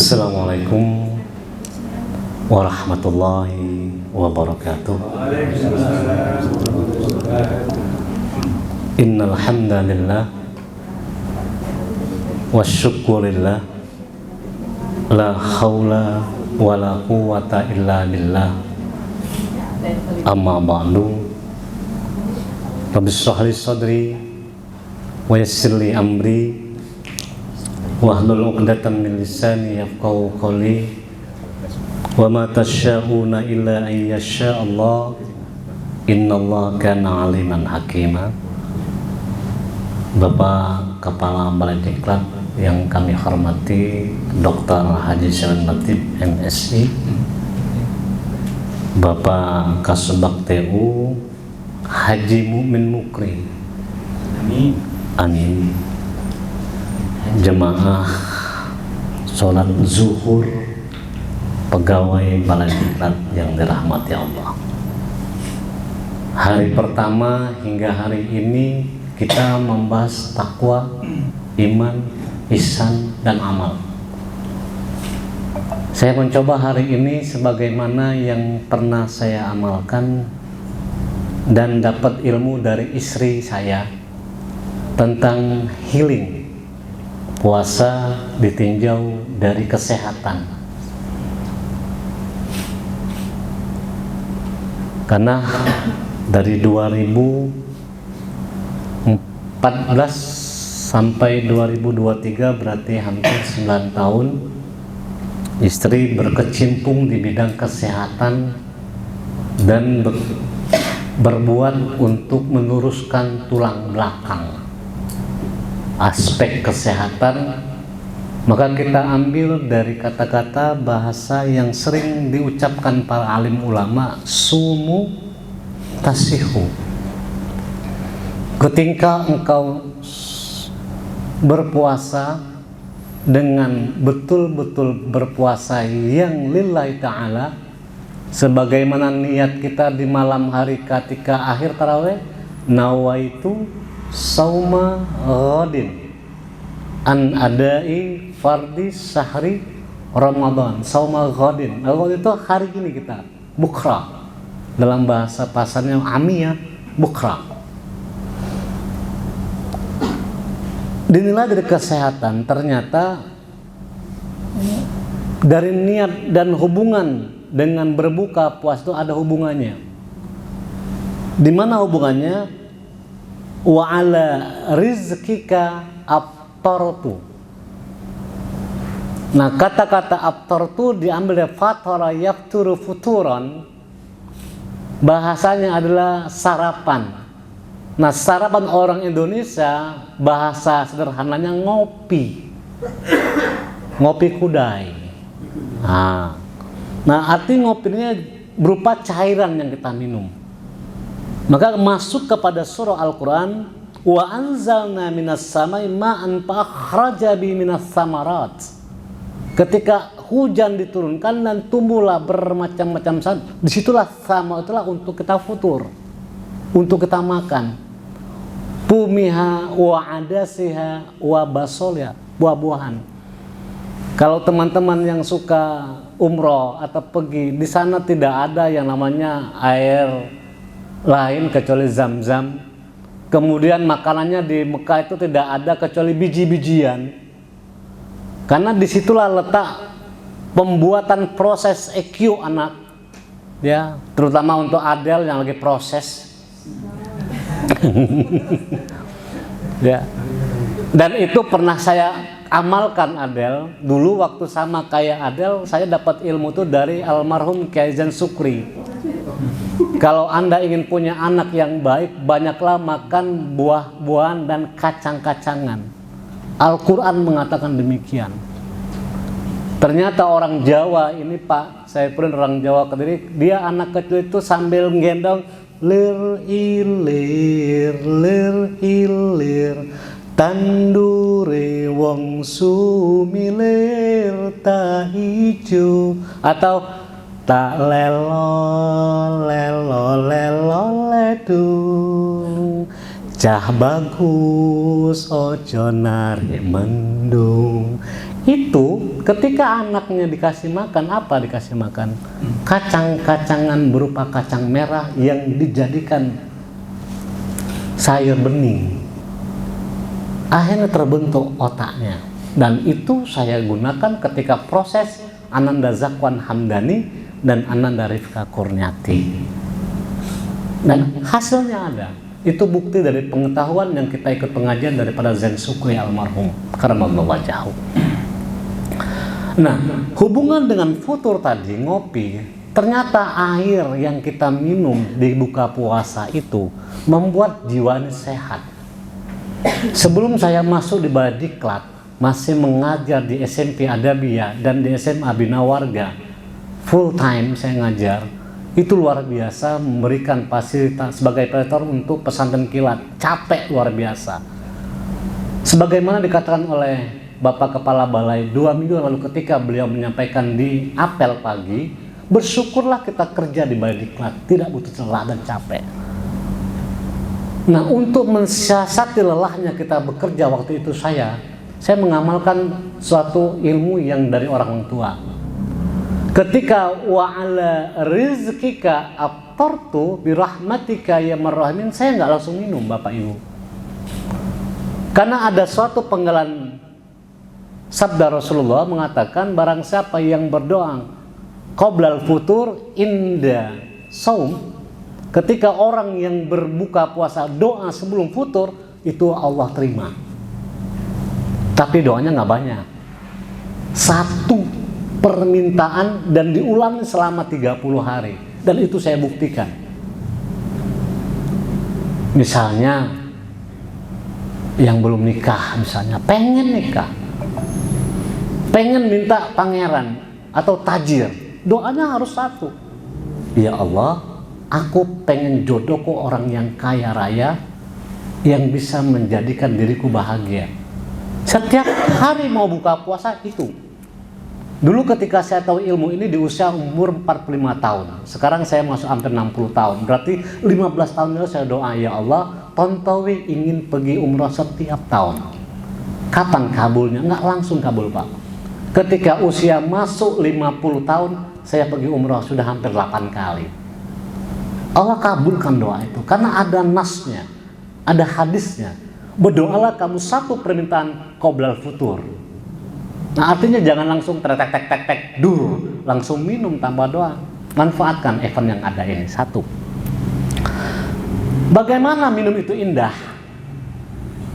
Assalamualaikum warahmatullahi wabarakatuh. Innal hamdalillah wasyukurillah la haula wala quwwata illa billah. Amma ba'du. Rabbi shrah li sadri wa yassir li amri wahlul 'uqdatam min lisani yafqahu qawli wa ma tasyauna illa an yasha Allah innallaha kana aliman hakima. Bapak Kepala Balai Diklat yang kami hormati, Dr. Haji Syarif Latif MSI, Bapak Kasubag TU Haji Mukmin Mukri, amin. Jemaah sholat zuhur pegawai Balai Diklat yang dirahmati Allah. Hari pertama hingga hari ini kita membahas takwa, iman, ihsan, dan amal. Saya mencoba hari ini sebagaimana yang pernah saya amalkan dan dapat ilmu dari istri saya tentang healing. Puasa ditinjau dari kesehatan. Karena dari 2014 sampai 2023 berarti hampir 9 tahun istri berkecimpung di bidang kesehatan dan berbuat untuk meluruskan tulang belakang, aspek kesehatan. Maka kita ambil dari kata-kata bahasa yang sering diucapkan para alim ulama, sumu tasihu. Ketika engkau berpuasa dengan betul-betul berpuasa yang lillahi ta'ala, sebagaimana niat kita di malam hari ketika akhir tarawih, nawaitu sauma ghadin an adai fardi syahri Ramadan. Sauma ghadin, ghadin itu hari ini kita bukra, dalam bahasa pasarnya amiyah, bukra. Dinilai dari kesehatan, ternyata dari niat dan hubungan dengan berbuka puasa itu ada hubungannya. Di mana hubungannya? Wa ala rizkika aftartu. Nah, kata-kata aftartu diambil dari fatara yafturu futuran. Bahasanya adalah sarapan. Nah, sarapan orang Indonesia bahasa sederhananya ngopi. Ngopi kudai. Nah, arti ngopinya berupa cairan yang kita minum. Maka masuk kepada surah Al-Quran, wa anzalna minas samai ma'an fa'akhraja bi minas samarat. Ketika hujan diturunkan dan tumbuhlah bermacam-macam saat, disitulah sama, itulah untuk kita futur, untuk kita makan. Pumiha wa adasiha wa basolya, buah-buahan. Kalau teman-teman yang suka umroh atau pergi, di sana tidak ada yang namanya air lain kecuali zam-zam. Kemudian makanannya di Mekah itu tidak ada kecuali biji-bijian. Karena disitulah letak pembuatan proses EQ anak, ya, terutama untuk Adel yang lagi proses. Ya. Dan itu pernah saya amalkan Adel. Dulu waktu sama kayak Adel, saya dapat ilmu itu dari almarhum Kyai Zain Sukri. Kalau Anda ingin punya anak yang baik, banyaklah makan buah-buahan dan kacang-kacangan. Al-Quran mengatakan demikian. Ternyata orang Jawa ini, Pak, saya pun orang Jawa Kediri, dia anak kecil itu sambil nggendong lir ilir tandure wong sumilir ta ijo, atau tak lelo ledung Cah bagus ojo narik mendung. Itu ketika anaknya dikasih makan, apa dikasih makan? Kacang-kacangan berupa kacang merah yang dijadikan sayur bening. Akhirnya terbentuk otaknya. Dan itu saya gunakan ketika proses Ananda Zakwan Hamdani dan Ananda Rifka Kurniati. Dan hasilnya ada. Itu bukti dari pengetahuan yang kita ikut pengajian daripada Zen Sukri almarhum karamallahu wajhahu. Nah, hubungan dengan futur tadi, ngopi, ternyata air yang kita minum di buka puasa itu membuat jiwa ini sehat. Sebelum saya masuk di Badiklat, masih mengajar di SMP Adabiyah dan di SMA Bina Warga, full time saya ngajar. Itu luar biasa, memberikan fasilitas sebagai preparator untuk pesantren kilat. Capek luar biasa. Sebagaimana dikatakan oleh Bapak Kepala Balai 2 minggu lalu ketika beliau menyampaikan di apel pagi, bersyukurlah kita kerja di Badiklat, tidak butuh lelah dan capek. Nah, untuk mensiasati lelahnya kita bekerja waktu itu saya mengamalkan suatu ilmu yang dari orang tua. Ketika wa'ala rizkika aftartu birahmatika ya marrahimin, saya nggak langsung minum Bapak Ibu. Karena ada suatu penggalan sabda Rasulullah mengatakan barang siapa yang berdoa qoblal futur inda saum, ketika orang yang berbuka puasa doa sebelum futur, itu Allah terima. Tapi doanya nggak banyak. Satu permintaan dan diulangi selama 30 hari. Dan itu saya buktikan. Misalnya yang belum nikah, misalnya pengen nikah, pengen minta pangeran atau tajir, doanya harus satu. Ya Allah, aku pengen jodohku orang yang kaya raya, yang bisa menjadikan diriku bahagia. Setiap hari mau buka puasa itu. Dulu ketika saya tahu ilmu ini di usia umur 45 tahun. Sekarang saya masuk hampir 60 tahun. Berarti 15 tahun lalu saya doa, ya Allah, Tontowi ingin pergi umrah setiap tahun. Kapan kabulnya? Nggak langsung kabul, Pak. Ketika usia masuk 50 tahun, saya pergi umrah sudah hampir 8 kali. Allah kabulkan doa itu. Karena ada nasnya, ada hadisnya. Berdoalah kamu satu permintaan qoblal futur. Nah, artinya jangan langsung tek dulu, langsung minum tanpa doa. Manfaatkan event yang ada ini. Satu. Bagaimana minum itu indah?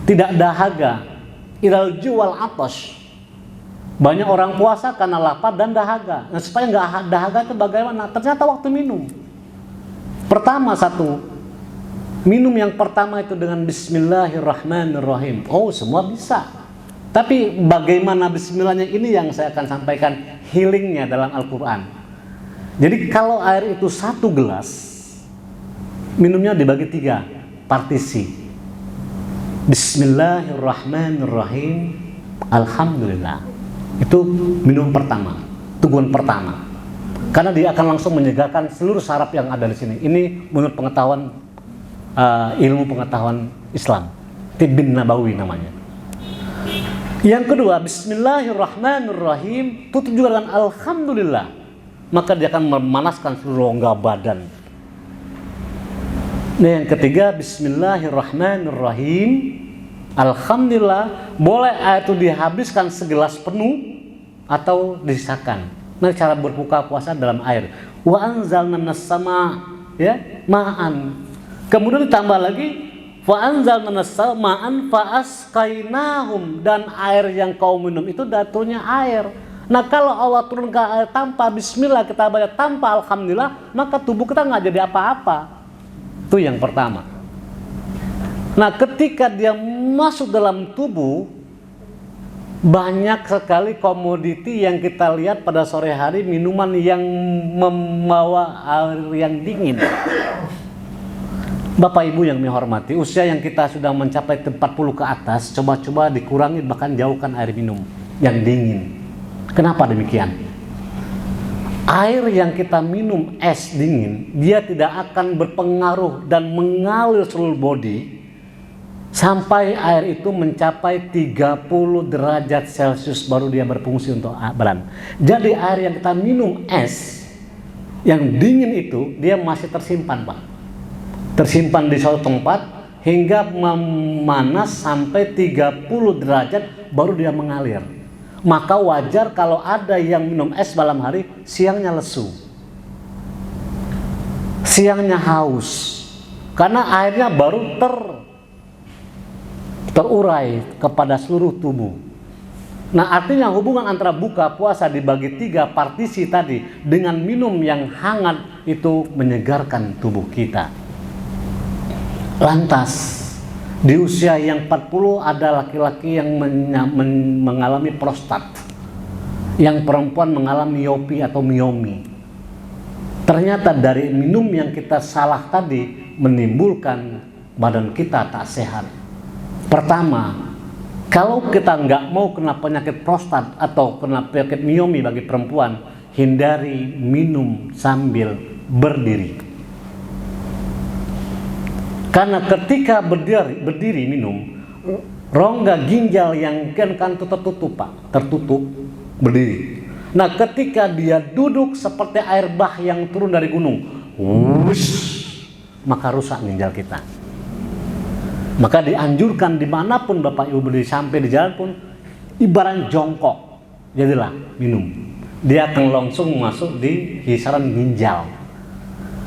Tidak dahaga. Ilal jual atos. Banyak orang puasa karena lapar dan dahaga. Nah, supaya nggak dahaga itu bagaimana? Ternyata waktu minum. Pertama satu. Minum yang pertama itu dengan Bismillahirrahmanirrahim. Oh, semua bisa. Tapi bagaimana bismillahnya ini yang saya akan sampaikan healingnya dalam Al-Quran. Jadi kalau air itu 1 gelas, minumnya dibagi 3 partisi. Bismillahirrahmanirrahim, Alhamdulillah. Itu minum pertama, tujuan pertama. Karena dia akan langsung menyegarkan seluruh saraf yang ada di sini. Ini menurut pengetahuan ilmu pengetahuan Islam, Tibbin Nabawi namanya. Yang kedua, Bismillahirrahmanirrahim, tutup juga dengan Alhamdulillah. Maka dia akan memanaskan seluruh rongga badan. Nah, yang ketiga, Bismillahirrahmanirrahim, Alhamdulillah. Boleh air itu dihabiskan segelas penuh atau disisakan. Nah, cara berbuka puasa dalam air. Wa anzalna minas sama, ya, ma'an. Kemudian ditambah lagi fa anzalna minas ma'an fa asqainahum, dan air yang kau minum itu datunya air. Nah, kalau Allah turunkan air tanpa bismillah, kita baca tanpa alhamdulillah, maka tubuh kita nggak jadi apa-apa. Itu yang pertama. Nah, ketika dia masuk dalam tubuh, banyak sekali komoditi yang kita lihat pada sore hari, minuman yang membawa air yang dingin. Bapak Ibu yang dihormati, usia yang kita sudah mencapai 40 ke atas, coba-coba dikurangi, bahkan jauhkan air minum yang dingin. Kenapa demikian? Air yang kita minum es dingin, dia tidak akan berpengaruh dan mengalir seluruh body sampai air itu mencapai 30 derajat Celcius baru dia berfungsi untuk badan. Jadi air yang kita minum es yang dingin itu dia masih tersimpan, Pak. Tersimpan di suatu tempat hingga memanas sampai 30 derajat baru dia mengalir. Maka wajar kalau ada yang minum es malam hari, siangnya lesu, siangnya haus, karena airnya baru terurai kepada seluruh tubuh. Nah, artinya hubungan antara buka puasa dibagi 3 partisi tadi dengan minum yang hangat itu menyegarkan tubuh kita. Lantas di usia yang 40 ada laki-laki yang mengalami prostat, yang perempuan mengalami miopi atau miomi. Ternyata dari minum yang kita salah tadi menimbulkan badan kita tak sehat. Pertama, kalau kita nggak mau kena penyakit prostat atau kena penyakit miomi bagi perempuan, hindari minum sambil berdiri. Karena ketika berdiri minum, rongga ginjal yang kan tertutup, Pak, tertutup berdiri. Nah, ketika dia duduk seperti air bah yang turun dari gunung, maka rusak ginjal kita. Maka dianjurkan dimanapun Bapak Ibu berdiri, sampai di jalan pun ibarat jongkok, jadilah minum. Dia akan langsung masuk di kisaran ginjal.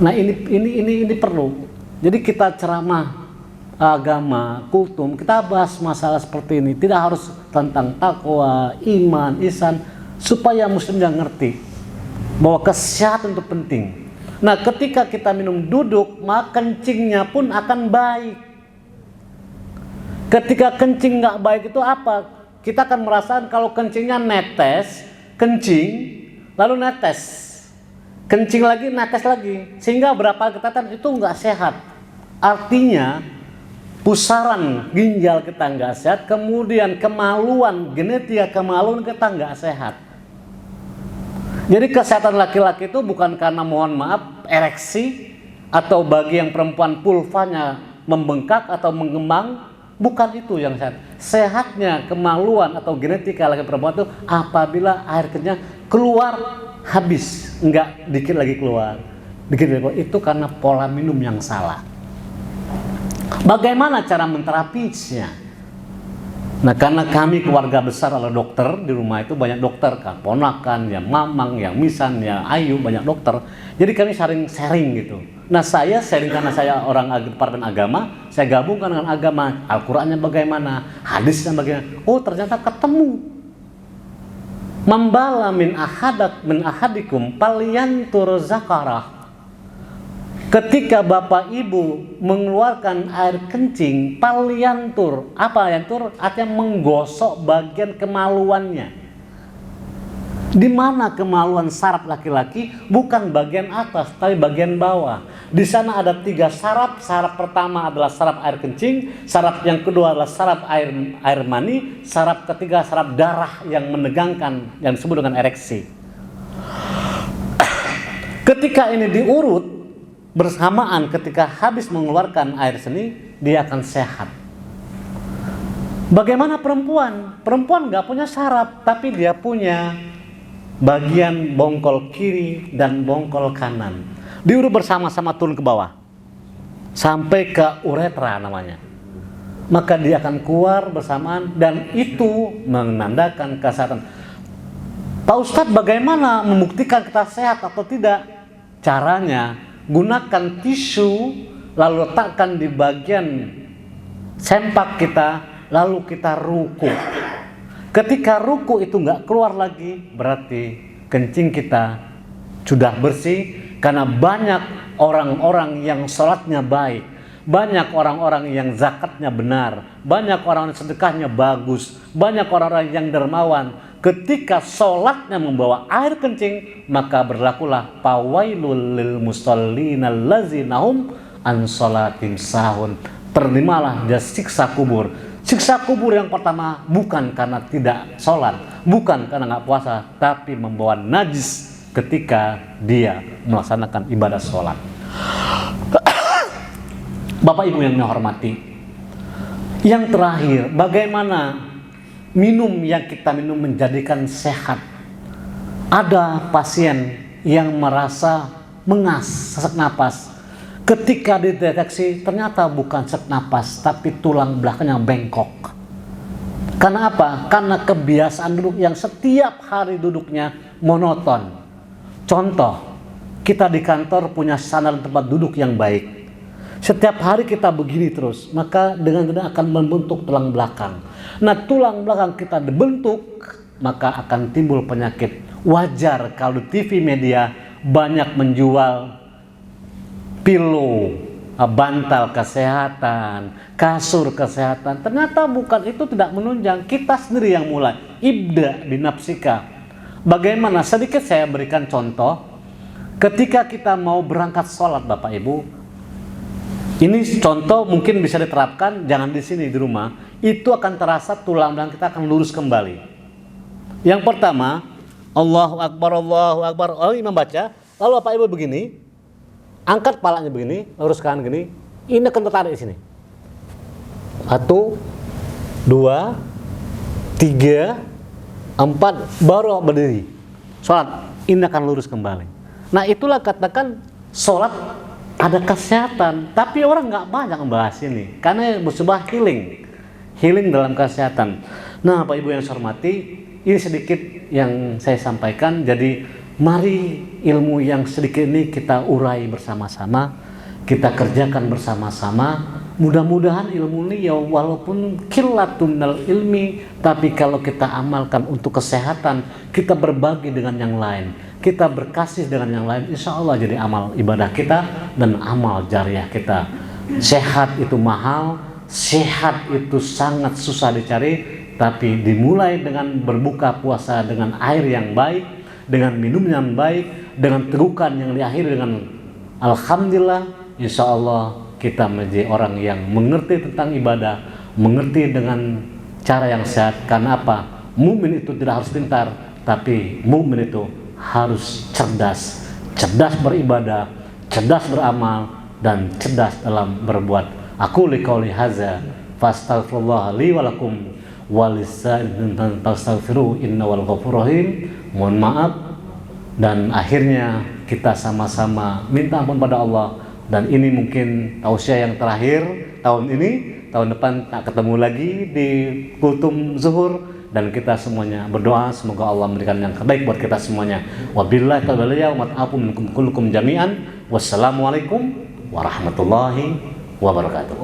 Nah, ini perlu. Jadi kita ceramah agama, kultum, kita bahas masalah seperti ini. Tidak harus tentang takwa, iman, ihsan, supaya muslim yang ngerti bahwa kesehatan itu penting. Nah, ketika kita minum duduk, maka kencingnya pun akan baik. Ketika kencing nggak baik itu apa? Kita akan merasakan kalau kencingnya netes, kencing, lalu netes, kencing lagi, netes lagi, sehingga berapa ketatan itu nggak sehat. Artinya pusaran ginjal kita nggak sehat, kemudian kemaluan, genetika kemaluan kita nggak sehat. Jadi kesehatan laki-laki itu bukan karena, mohon maaf, ereksi, atau bagi yang perempuan pulvanya membengkak atau mengembang, bukan itu yang sehat. Sehatnya kemaluan atau genetika laki perempuan itu apabila air kencingnya keluar habis, nggak dikit lagi keluar, itu karena pola minum yang salah. Bagaimana cara menterapinya? Nah, karena kami keluarga besar adalah dokter, di rumah itu banyak dokter, kan, ponakan, ya mamang, yang misan, ya ayu, banyak dokter. Jadi kami sharing gitu. Nah, saya sharing karena saya orang departemen agama, saya gabungkan dengan agama, Al-Qur'annya bagaimana, hadisnya bagaimana. Oh, ternyata ketemu. Mambala min ahadikum palyantur zakarah. Ketika Bapak Ibu mengeluarkan air kencing, palyantur, apa yantur? Artinya menggosok bagian kemaluannya. Di mana kemaluan saraf laki-laki? Bukan bagian atas, tapi bagian bawah. Di sana ada 3 saraf. Saraf pertama adalah saraf air kencing, saraf yang kedua adalah saraf air mani, saraf ketiga saraf darah yang menegangkan, yang disebut dengan ereksi. Ketika ini diurut bersamaan, ketika habis mengeluarkan air seni, dia akan sehat. Bagaimana perempuan? Perempuan nggak punya saraf, tapi dia punya bagian bongkol kiri dan bongkol kanan. Diurut bersama-sama turun ke bawah, sampai ke uretra namanya. Maka dia akan keluar bersamaan, dan itu menandakan kesehatan. Pak Ustadz, bagaimana membuktikan kita sehat atau tidak? Caranya, gunakan tisu, lalu letakkan di bagian sempak kita, lalu kita ruku. Ketika ruku itu nggak keluar lagi, berarti kencing kita sudah bersih. Karena banyak orang-orang yang sholatnya baik, banyak orang-orang yang zakatnya benar, banyak orang yang sedekahnya bagus, banyak orang-orang yang dermawan. Ketika sholatnya membawa air kencing, maka berlakulah fawailul lil musallina allazina hum an sholatim sahun. Terimalah dia siksa kubur. Siksa kubur yang pertama bukan karena tidak sholat, bukan karena nggak puasa, tapi membawa najis ketika dia melaksanakan ibadah sholat. Bapak Ibu yang saya hormati, Yang terakhir, bagaimana minum yang kita minum menjadikan sehat. Ada pasien yang merasa mengas, sesak napas. Ketika dideteksi ternyata bukan sesak napas, tapi tulang belakangnya bengkok. Karena apa? Karena kebiasaan duduk yang setiap hari duduknya monoton. Contoh, kita di kantor punya standar tempat duduk yang baik. Setiap hari kita begini terus, maka dengan mudah akan membentuk tulang belakang. Nah, tulang belakang kita dibentuk, maka akan timbul penyakit. Wajar kalau di TV media banyak menjual pillow, bantal kesehatan, kasur kesehatan. Ternyata bukan, itu tidak menunjang. Kita sendiri yang mulai. Ibda binafsika. Bagaimana? Sedikit saya berikan contoh. Ketika kita mau berangkat sholat, Bapak Ibu, ini contoh mungkin bisa diterapkan, jangan di sini, di rumah. Itu akan terasa tulang belakang kita akan lurus kembali. Yang pertama, Allahu Akbar, Allahu Akbar. Oh, imam baca. Lalu Bapak Ibu begini, angkat kepalanya begini, luruskan gini. Ini akan tertarik di sini. 1, 2, 3, 4, baru berdiri. Sholat, ini akan lurus kembali. Nah, itulah katakan sholat ada kesehatan, tapi orang nggak banyak membahas ini karena bersebah healing dalam kesehatan. Nah, Bapak Ibu yang saya hormati, ini sedikit yang saya sampaikan. Jadi mari ilmu yang sedikit ini kita urai bersama-sama, kita kerjakan bersama-sama. Mudah-mudahan ilmu ini ya walaupun qillatul ilmi, tapi kalau kita amalkan untuk kesehatan, kita berbagi dengan yang lain, kita berkasih dengan yang lain, insya Allah jadi amal ibadah kita dan amal jariah kita. Sehat itu mahal, sehat itu sangat susah dicari, tapi dimulai dengan berbuka puasa dengan air yang baik, dengan minum yang baik, dengan tegukan yang diakhiri dengan alhamdulillah, insya Allah kita menjadi orang yang mengerti tentang ibadah, mengerti dengan cara yang sehat. Karena apa? Mukmin itu tidak harus pintar, tapi mukmin itu harus cerdas, cerdas beribadah, cerdas beramal, dan cerdas dalam berbuat. Aku liqauli hadza fastaghfirullah li wa lakum walisa'il tastaghfiru innahu ghafurur rahim. Mohon maaf, dan akhirnya kita sama-sama minta ampun pada Allah. Dan ini mungkin tausiah yang terakhir tahun ini. Tahun depan tak ketemu lagi di kultum zuhur, dan kita semuanya berdoa semoga Allah memberikan yang terbaik buat kita semuanya. Wabillahi taufiq wal hidayah minkum kullukum jami'an. Wassalamualaikum warahmatullahi wabarakatuh.